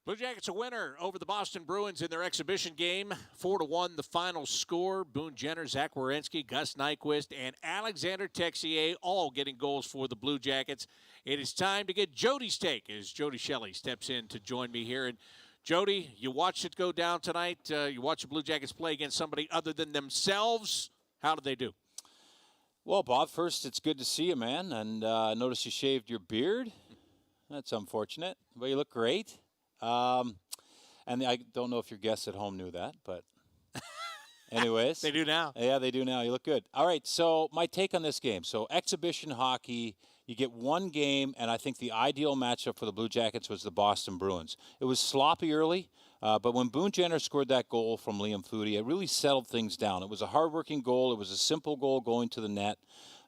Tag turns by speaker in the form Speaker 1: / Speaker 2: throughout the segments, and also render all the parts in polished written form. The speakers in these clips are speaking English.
Speaker 1: Blue Jackets a winner over the Boston Bruins in their exhibition game. 4-1 the final score. Boone Jenner, Zach Werenski, Gus Nyquist, and Alexander Texier all getting goals for the Blue Jackets. It is time to get Jody's take as Jody Shelley steps in to join me here. And Jody, you watched it go down tonight. You watched the Blue Jackets play against somebody other than themselves. How did they do?
Speaker 2: Well, Bob, first, it's good to see you, man. And I noticed you shaved your beard. That's unfortunate, but you look great. And I don't know if your guests at home knew that, but anyways.
Speaker 1: They do now.
Speaker 2: Yeah, they do now. You look good. All right, so my take on this game. So exhibition hockey, you get one game, and I think the ideal matchup for the Blue Jackets was the Boston Bruins. It was sloppy early, but when Boone Jenner scored that goal from Liam Foudy, it really settled things down. It was a hard-working goal. It was a simple goal going to the net.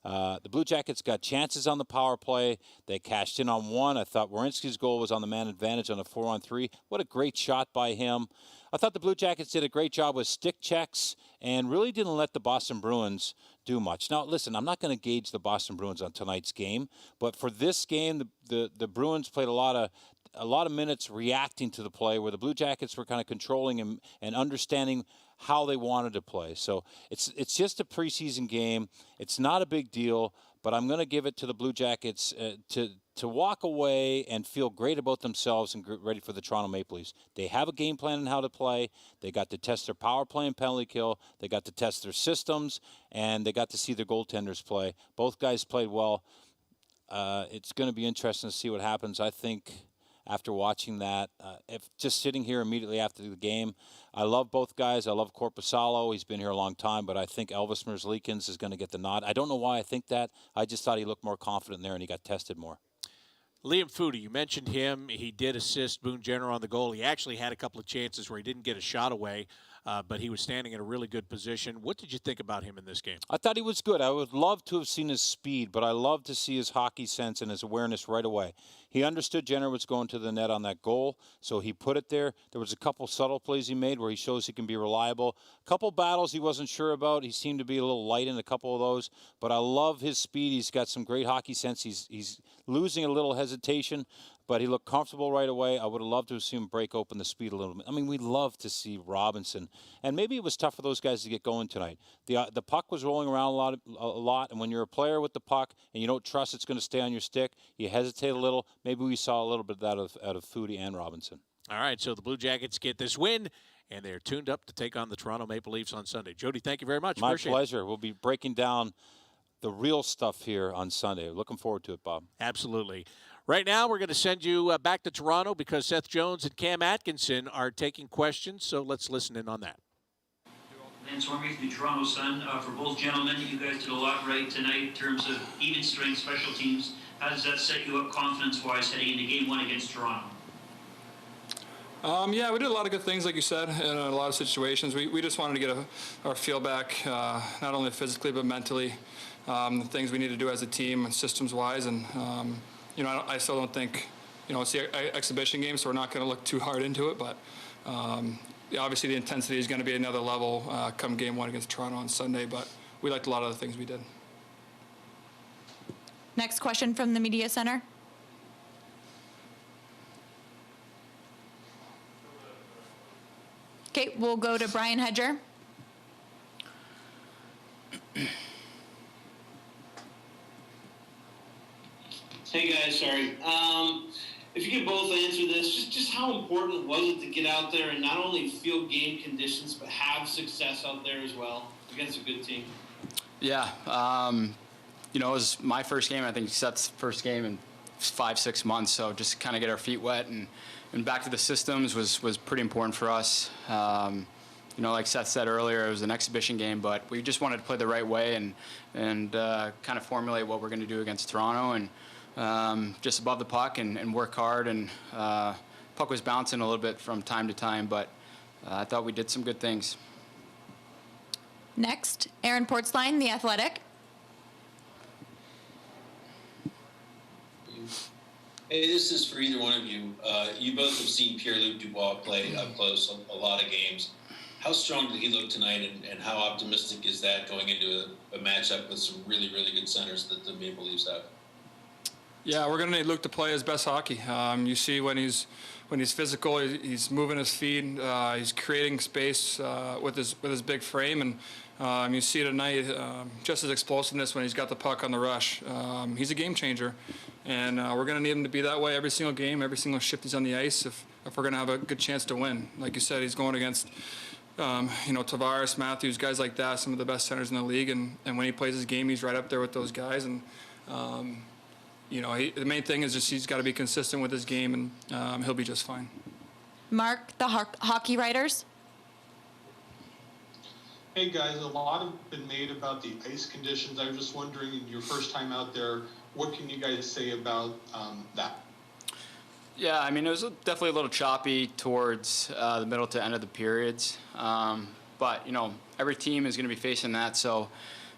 Speaker 2: The Blue Jackets got chances on the power play. They cashed in on one. I thought Werenski's goal was on the man advantage on a 4-on-3. What a great shot by him. I thought the Blue Jackets did a great job with stick checks and really didn't let the Boston Bruins do much. Now, listen, I'm not going to gauge the Boston Bruins on tonight's game, but for this game, the Bruins played a lot of minutes reacting to the play where the Blue Jackets were kind of controlling and understanding how they wanted to play. So it's just a preseason game. It's not a big deal, but I'm going to give it to the Blue Jackets to walk away and feel great about themselves and get ready for the Toronto Maple Leafs. They have a game plan on how to play. They got to test their power play and penalty kill. They got to test their systems, and they got to see their goaltenders play. Both guys played well. It's going to be interesting to see what happens. I think after watching that, if just sitting here immediately after the game, I love both guys. I love Korpisalo. He's been here a long time, but I think Elvis Merzlikins is going to get the nod. I don't know why I think that. I just thought he looked more confident there and he got tested more.
Speaker 1: Liam Foudy, you mentioned him. He did assist Boone Jenner on the goal. He actually had a couple of chances where he didn't get a shot away, but he was standing in a really good position. What did you think about him in this game?
Speaker 2: I thought he was good. I would love to have seen his speed, but I love to see his hockey sense and his awareness right away. He understood Jenner was going to the net on that goal, so he put it there. There was a couple subtle plays he made where he shows he can be reliable. A couple battles he wasn't sure about. He seemed to be a little light in a couple of those, but I love his speed. He's got some great hockey sense. He's losing a little hesitation, but he looked comfortable right away. I would have loved to have seen him break open the speed a little bit. I mean, we'd love to see Robinson, and maybe it was tough for those guys to get going tonight. The puck was rolling around a lot, and when you're a player with the puck and you don't trust it's going to stay on your stick, you hesitate a little. Maybe we saw a little bit of that out of Foudy and Robinson.
Speaker 1: All right, so the Blue Jackets get this win, and they're tuned up to take on the Toronto Maple Leafs on Sunday. Jody, thank you very much.
Speaker 2: My pleasure. We'll be breaking down the real stuff here on Sunday. Looking forward to it, Bob.
Speaker 1: Absolutely. Right now, we're going to send you back to Toronto because Seth Jones and Cam Atkinson are taking questions, so let's listen in on that.
Speaker 3: Lance Orme, the Toronto Sun. For both gentlemen, you guys did a lot right tonight in terms of even strength special teams. How does that set you up confidence-wise heading into Game 1 against Toronto?
Speaker 4: Yeah, we did a lot of good things, like you said, in a lot of situations. We just wanted to get our feel back, not only physically but mentally. The things we need to do as a team, systems-wise, and I still don't think, it's the exhibition game, so we're not going to look too hard into it. But obviously, the intensity is going to be another level come Game 1 against Toronto on Sunday. But we liked a lot of the things we did.
Speaker 5: Next question from the media center. Okay, we'll go to Brian Hedger.
Speaker 6: Hey guys, sorry. If you could both answer this, just how important was it to get out there and not only feel game conditions, but have success out there as well against a good team?
Speaker 7: Yeah, it was my first game. I think Seth's first game in 5-6 months. So just kind of get our feet wet and back to the systems was pretty important for us. Like Seth said earlier, it was an exhibition game, but we just wanted to play the right way and kind of formulate what we're going to do against Toronto and just above the puck and work hard. And puck was bouncing a little bit from time to time, but I thought we did some good things.
Speaker 5: Next, Aaron Portzline, The Athletic.
Speaker 8: Hey, this is for either one of you. You both have seen Pierre-Luc Dubois play up close a lot of games. How strong did he look tonight, and how optimistic is that going into a matchup with some really, really good centers that the Maple Leafs have?
Speaker 4: Yeah, we're going to need Luke to play his best hockey. You see when he's physical, he's moving his feet, he's creating space with his big frame, and you see tonight just his explosiveness when he's got the puck on the rush. He's a game changer, and we're going to need him to be that way every single game, every single shift he's on the ice if we're going to have a good chance to win. Like you said, he's going against Tavares, Matthews, guys like that, some of the best centers in the league, and when he plays his game, he's right up there with those guys. And the main thing is just he's got to be consistent with his game, and he'll be just fine.
Speaker 5: Mark, the hockey writers.
Speaker 9: Hey guys, a lot have been made about the ice conditions. I was just wondering, your first time out there, what can you guys say about that?
Speaker 7: Yeah, I mean, it was definitely a little choppy towards the middle to end of the periods. But, every team is going to be facing that, so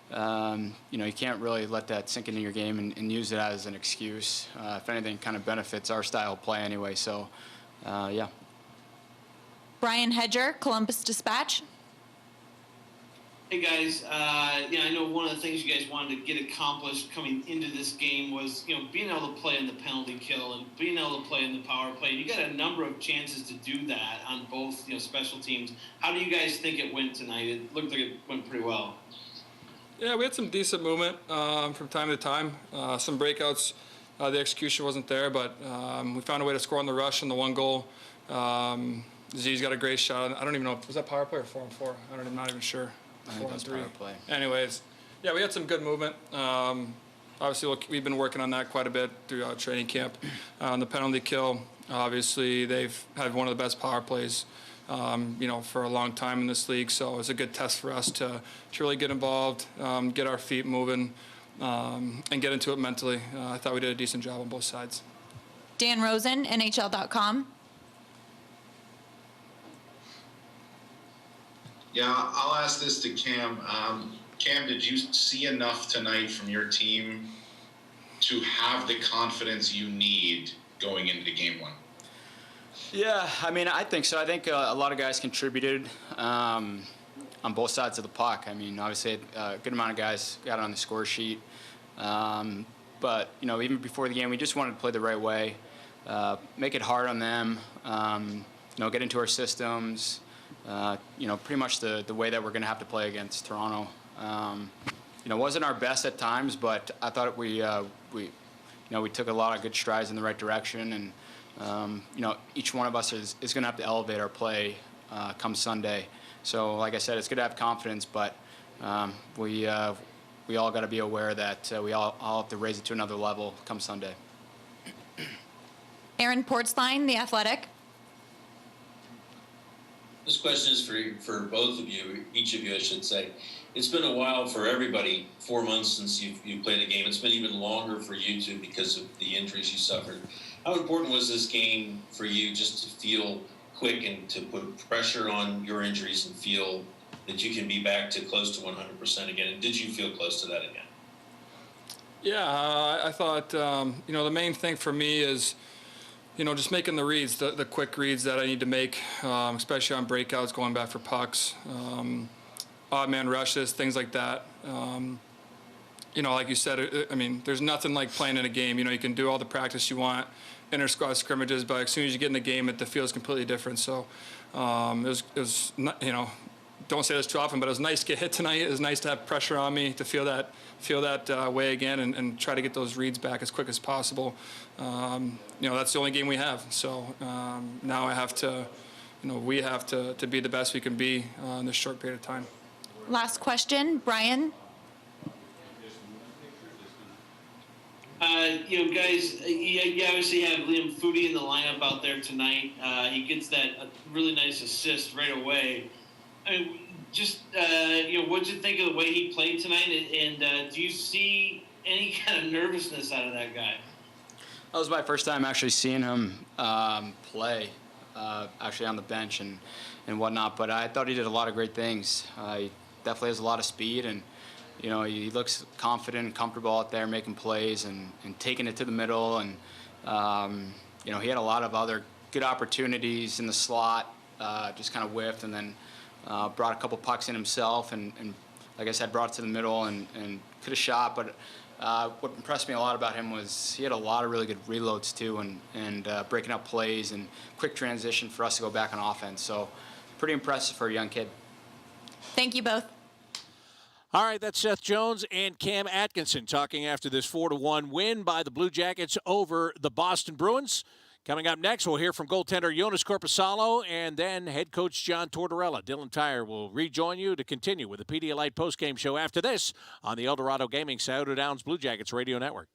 Speaker 7: you can't really let that sink into your game and use it as an excuse. If anything, it kind of benefits our style of play anyway. So, yeah.
Speaker 5: Brian Hedger, Columbus Dispatch.
Speaker 6: Hey guys, I know one of the things you guys wanted to get accomplished coming into this game was, being able to play in the penalty kill and being able to play in the power play. You got a number of chances to do that on both, special teams. How do you guys think it went tonight? It looked like it went pretty well.
Speaker 4: Yeah, we had some decent movement from time to time. Some breakouts, the execution wasn't there, but we found a way to score on the rush and the one goal. Z's got a great shot. I don't even know, was that power play or 4-on-4? I'm not even sure.
Speaker 7: I think that's power play.
Speaker 4: Anyways, yeah, we had some good movement. Obviously, we've been working on that quite a bit throughout training camp. On the penalty kill, obviously, they've had one of the best power plays, for a long time in this league. So it's a good test for us to really get involved, get our feet moving, and get into it mentally. I thought we did a decent job on both sides.
Speaker 5: Dan Rosen, NHL.com.
Speaker 10: Yeah, I'll ask this to Cam. Cam, did you see enough tonight from your team to have the confidence you need going into game one?
Speaker 7: Yeah, I mean, I think so. I think a lot of guys contributed on both sides of the puck. I mean, obviously, a good amount of guys got on the score sheet. But, even before the game, we just wanted to play the right way, make it hard on them, get into our systems. Pretty much the way that we're going to have to play against Toronto. Wasn't our best at times, but I thought we took a lot of good strides in the right direction, and each one of us is going to have to elevate our play come Sunday. So, like I said, it's good to have confidence, but we all got to be aware that we all have to raise it to another level come Sunday.
Speaker 5: Aaron Portzline, The Athletic.
Speaker 8: This question is for both of you, each of you, I should say. It's been a while for everybody, 4 months since you played a game. It's been even longer for you two because of the injuries you suffered. How important was this game for you just to feel quick and to put pressure on your injuries and feel that you can be back to close to 100% again? And did you feel close to that again?
Speaker 4: Yeah, I thought, the main thing for me is, just making the reads, the quick reads that I need to make, especially on breakouts, going back for pucks, odd man rushes, things like that. Like you said, there's nothing like playing in a game. You can do all the practice you want, inter-squad scrimmages, but as soon as you get in the game, the feel is completely different. So it was not, don't say this too often, but it was nice to get hit tonight. It was nice to have pressure on me, to feel that way again, and try to get those reads back as quick as possible. That's the only game we have. So now I have to, we have to be the best we can be in this short period of time.
Speaker 5: Last question, Brian.
Speaker 6: Guys, you obviously have Liam Foudy in the lineup out there tonight. He gets that really nice assist right away. I mean, just, what did you think of the way he played tonight? And do you see any kind of nervousness out of that guy?
Speaker 7: That was my first time actually seeing him play, actually on the bench and whatnot. But I thought he did a lot of great things. He definitely has a lot of speed, and he looks confident and comfortable out there making plays and taking it to the middle. And he had a lot of other good opportunities in the slot, just kind of whiffed, and then brought a couple pucks in himself, and like I said, brought it to the middle and could have shot. But What impressed me a lot about him was he had a lot of really good reloads too, and breaking up plays and quick transition for us to go back on offense. So pretty impressive for a young kid.
Speaker 5: Thank you both.
Speaker 1: All right, that's Seth Jones and Cam Atkinson talking after this 4-1 win by the Blue Jackets over the Boston Bruins. Coming up next, we'll hear from goaltender Jonas Korpisalo and then head coach John Tortorella. Dylan Tyre will rejoin you to continue with the Pedialyte postgame show after this on the Eldorado Gaming Scioto Downs Blue Jackets Radio Network.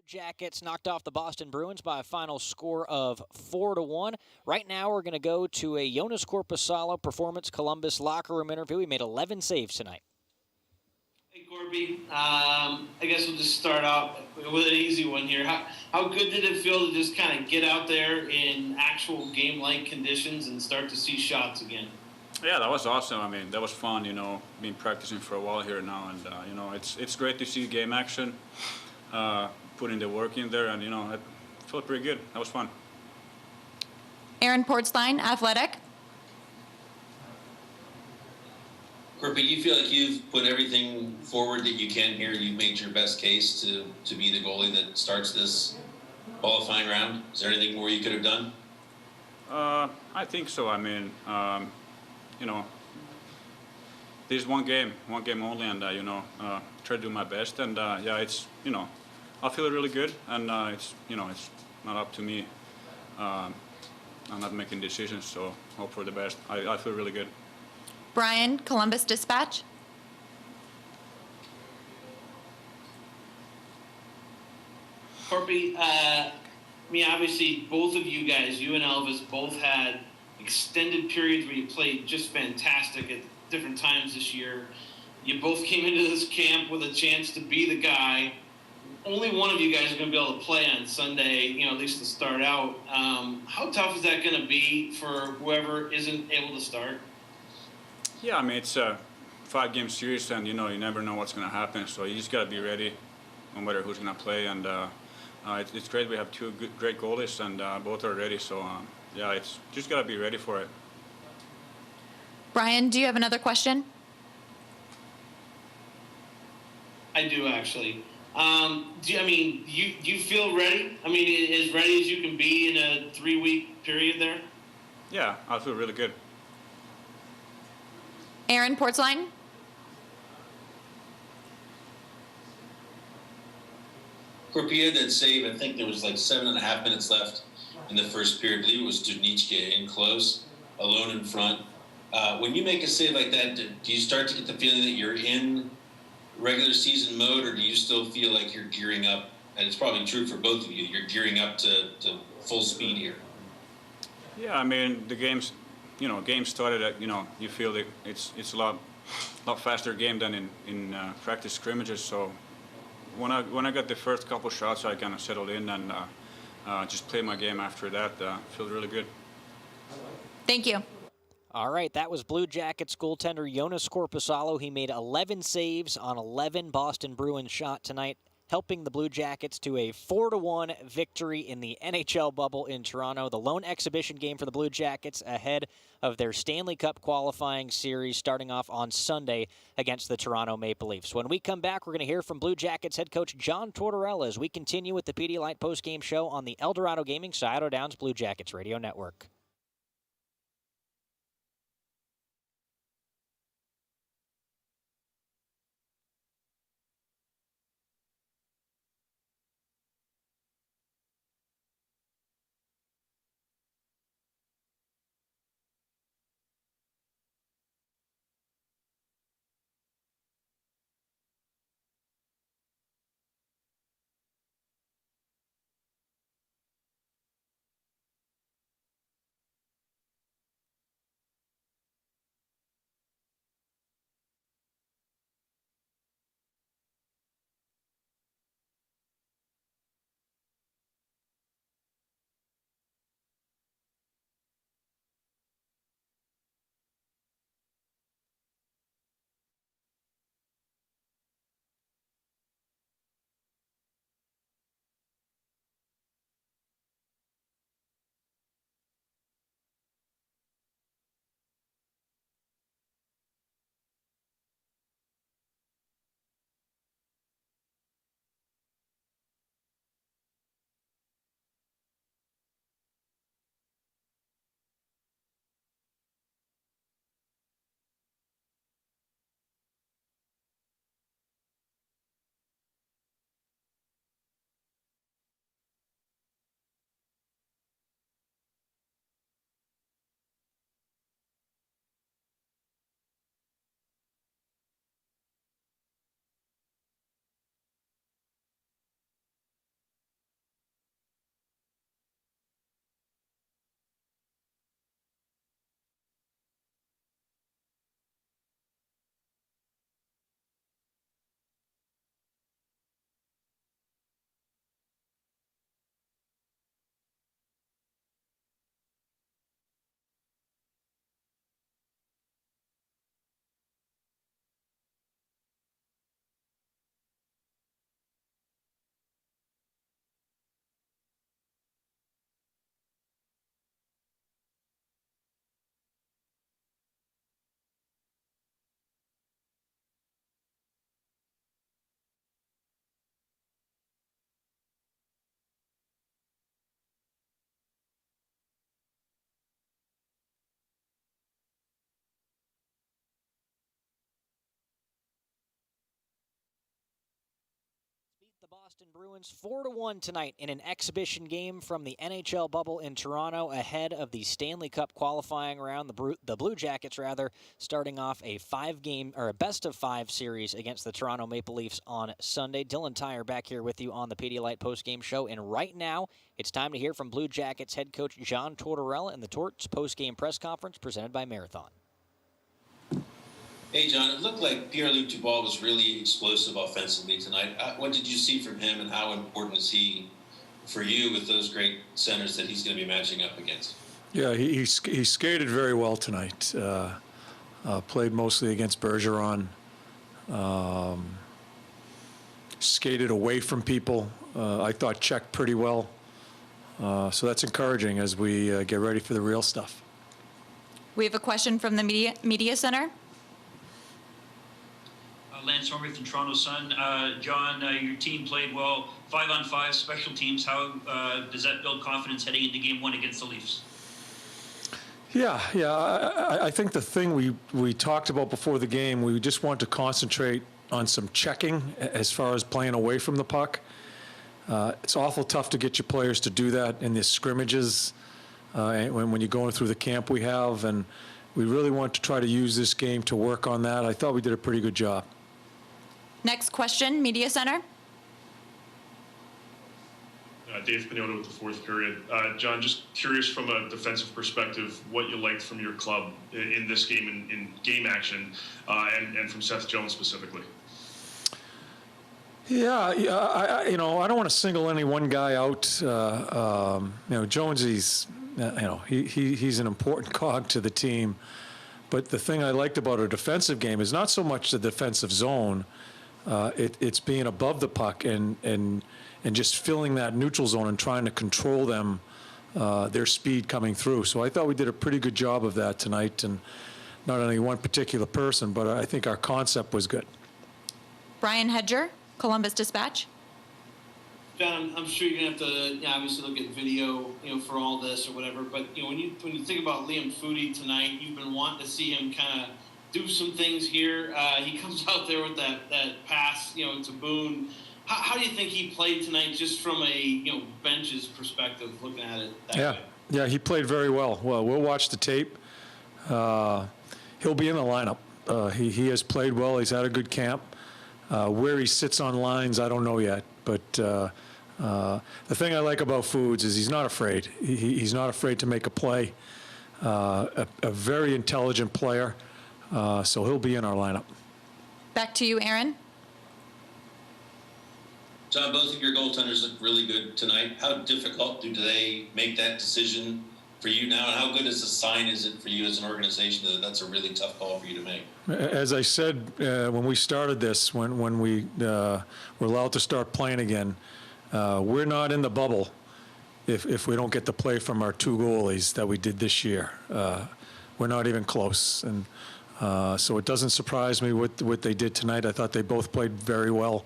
Speaker 11: Jackets knocked off the Boston Bruins by a final score of 4-1. Right now, we're going to go to a Jonas Korpisalo Performance Columbus locker room interview. He made 11 saves tonight.
Speaker 6: Hey, Corby. I guess we'll just start out with an easy one here. How good did it feel to just kind of get out there in actual game-like conditions and start to see shots again?
Speaker 12: Yeah, that was awesome. I mean, that was fun, you know, been practicing for a while here now, and, you know, it's great to see game action. Putting the work in there, and you know, it felt pretty good. That was fun.
Speaker 5: Aaron Portzline, Athletic.
Speaker 8: Corby, you feel like you've put everything forward that you can here. You've made your best case to be the goalie that starts this qualifying round. Is there anything more you could have done?
Speaker 12: I think so. I mean, you know, this is one game only, and you know, try to do my best. And yeah, it's, you know, I feel really good, and it's, you know, it's not up to me. I'm not making decisions, so hope for the best. I feel really good.
Speaker 5: Brian, Columbus Dispatch.
Speaker 6: Corby, I mean, obviously, both of you guys, you and Elvis, both had extended periods where you played just fantastic at different times this year. You both came into this camp with a chance to be the guy. Only one of you guys is going to be able to play on Sunday, you know, at least to start out. How tough is that going to be for whoever isn't able to start?
Speaker 12: Yeah, I mean, it's a 5-game series, and you know, you never know what's going to happen. So you just got to be ready, no matter who's going to play. And it's great we have two great goalies, and both are ready. So yeah, it's just got to be ready for it.
Speaker 5: Brian, do you have another question?
Speaker 6: I do, actually. Do you feel ready? I mean, as ready as you can be in a 3-week period there?
Speaker 12: Yeah, I feel really good.
Speaker 5: Aaron Portzline.
Speaker 8: Corpia that save, I think there was like 7.5 minutes left. in the first period. I believe it was Studnicka in close, alone in front. When you make a save like that, do you start to get the feeling that you're in regular season mode, or do you still feel like you're gearing up? And it's probably true for both of you. You're gearing up to full speed here.
Speaker 12: Yeah, I mean, the games, game started at, you feel that it's a lot faster game than in practice scrimmages. So when I got the first couple shots, I kind of settled in and just played my game after that. Felt really good.
Speaker 5: Thank you.
Speaker 11: All right, that was Blue Jackets goaltender Jonas Korpisalo. He made 11 saves on 11 Boston Bruins shot tonight, helping the Blue Jackets to a 4-1 victory in the NHL bubble in Toronto. The lone exhibition game for the Blue Jackets ahead of their Stanley Cup qualifying series starting off on Sunday against the Toronto Maple Leafs. When we come back, we're going to hear from Blue Jackets head coach John Tortorella as we continue with the Pedialyte postgame show on the Eldorado Gaming Scioto Downs Blue Jackets Radio Network. The Boston Bruins 4-1 tonight in an exhibition game from the NHL bubble in Toronto ahead of the Stanley Cup qualifying round. The Blue Jackets, starting off a best-of-5 series against the Toronto Maple Leafs on Sunday. Dylan Tyre back here with you on the Pedialyte postgame show, and right now it's time to hear from Blue Jackets head coach John Tortorella in the Torts postgame press conference presented by Marathon.
Speaker 8: Hey, John, it looked like Pierre-Luc Dubois was really explosive offensively tonight. What did you see from him, and how important is he for you with those great centers that he's going to be matching up against?
Speaker 13: Yeah, he skated very well tonight. Played mostly against Bergeron. Skated away from people. I thought checked pretty well. So that's encouraging as we get ready for the real stuff.
Speaker 5: We have a question from the media center.
Speaker 3: Lance Hormuth from Toronto Sun. John, your team played well. 5-on-5 special teams. How does that build confidence heading into Game 1 against the Leafs?
Speaker 13: Yeah. I think the thing we talked about before the game, we just want to concentrate on some checking as far as playing away from the puck. It's awful tough to get your players to do that in the scrimmages when you're going through the camp we have, and we really want to try to use this game to work on that. I thought we did a pretty good job.
Speaker 5: Next question, Media Center.
Speaker 14: Dave Pagnotta with the fourth period. John, just curious from a defensive perspective, what you liked from your club in this game, in game action, and from Seth Jones specifically.
Speaker 13: Yeah, I don't want to single any one guy out. Jones, he's an important cog to the team. But the thing I liked about a defensive game is not so much the defensive zone. It's being above the puck and just filling that neutral zone and trying to control them, their speed coming through. So I thought we did a pretty good job of that tonight, and not only one particular person, but I think our concept was good.
Speaker 5: Brian Hedger, Columbus Dispatch.
Speaker 6: John, I'm sure you're gonna have to obviously look at video, for all this or whatever. But when you think about Liam Foudy tonight, you've been wanting to see him kind of do some things here. He comes out there with that pass, to Boone. How do you think he played tonight, just from a bench's perspective, looking at it that way?
Speaker 13: Yeah, he played very well. Well, we'll watch the tape. He'll be in the lineup. He has played well. He's had a good camp. Where he sits on lines, I don't know yet. But the thing I like about Foods is he's not afraid. He's not afraid to make a play. A very intelligent player. So he'll be in our lineup.
Speaker 5: Back to you, Aaron.
Speaker 8: John, both of your goaltenders look really good tonight. How difficult do they make that decision for you now, and how good is a sign is it for you as an organization that that's a really tough call for you to make?
Speaker 13: As I said when we started this, when we were allowed to start playing again, we're not in the bubble if we don't get the play from our two goalies that we did this year. We're not even close, and so it doesn't surprise me what they did tonight. I thought they both played very well.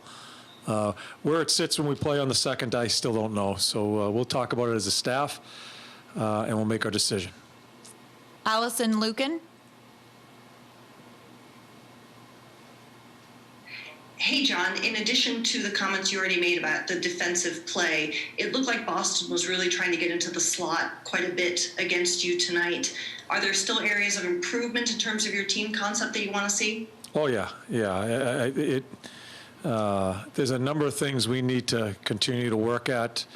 Speaker 13: Where it sits when we play on the second, I still don't know. So we'll talk about it as a staff, and we'll make our decision.
Speaker 5: Allison Lucan.
Speaker 15: Hey, John, in addition to the comments you already made about the defensive play, it looked like Boston was really trying to get into the slot quite a bit against you tonight. Are there still areas of improvement in terms of your team concept that you want to see?
Speaker 13: Oh, yeah. There's a number of things we need to continue to work at.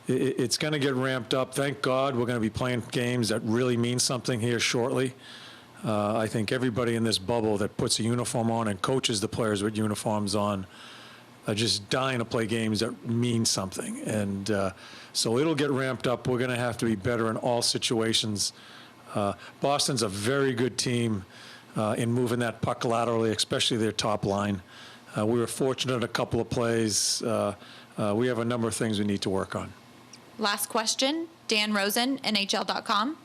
Speaker 13: It's going to get ramped up. Thank God we're going to be playing games that really mean something here shortly. I think everybody in this bubble that puts a uniform on and coaches the players with uniforms on are just dying to play games that mean something. And so it'll get ramped up. We're going to have to be better in all situations. Boston's a very good team in moving that puck laterally, especially their top line. We were fortunate in a couple of plays. We have a number of things we need to work on.
Speaker 5: Last question, Dan Rosen, NHL.com.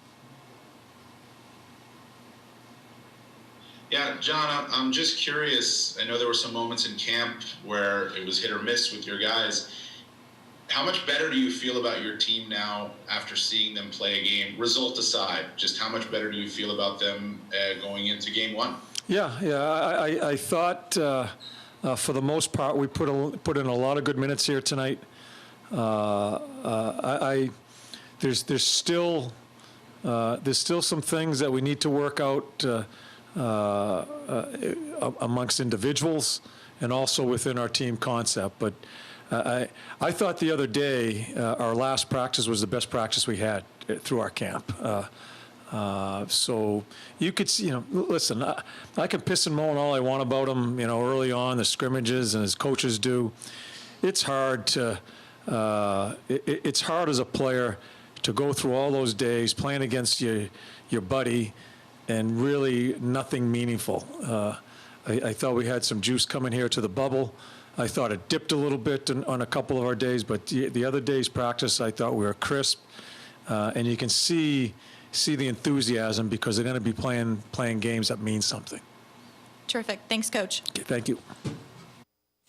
Speaker 10: Yeah, John, I'm just curious. I know there were some moments in camp where it was hit or miss with your guys. How much better do you feel about your team now after seeing them play a game? Result aside, just how much better do you feel about them going into game one?
Speaker 13: Yeah. I thought for the most part we put in a lot of good minutes here tonight. There's still some things that we need to work out amongst individuals and also within our team concept. But I thought the other day our last practice was the best practice we had through our camp. So you could see, listen, I can piss and moan all I want about him, early on, the scrimmages, and as coaches do. It's hard to, it's hard as a player to go through all those days playing against your buddy and really nothing meaningful. I thought we had some juice coming here to the bubble. I thought it dipped a little bit on a couple of our days, but the other day's practice, I thought we were crisp. And you can see the enthusiasm because they're going to be playing games that mean something.
Speaker 5: Terrific. Thanks, Coach.
Speaker 13: Okay, thank you.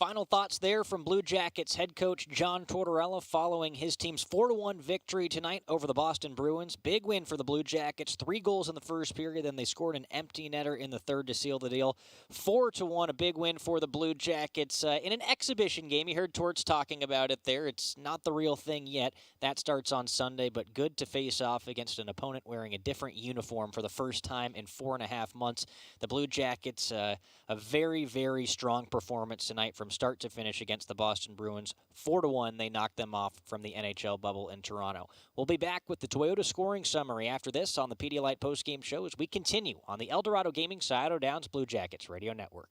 Speaker 11: Final thoughts there from Blue Jackets head coach John Tortorella following his team's 4-1 victory tonight over the Boston Bruins. Big win for the Blue Jackets. 3 goals in the first period, then they scored an empty netter in the third to seal the deal. 4-1, a big win for the Blue Jackets in an exhibition game. You heard Torts talking about it there. It's not the real thing yet. That starts on Sunday, but good to face off against an opponent wearing a different uniform for the first time in 4.5 months. The Blue Jackets, a very, very strong performance tonight from start to finish against the Boston Bruins. 4-1, they knocked them off from the NHL bubble in Toronto. We'll be back with the Toyota scoring summary after this on the Pedialyte postgame show as we continue on the Eldorado Gaming Scioto Downs Blue Jackets Radio Network.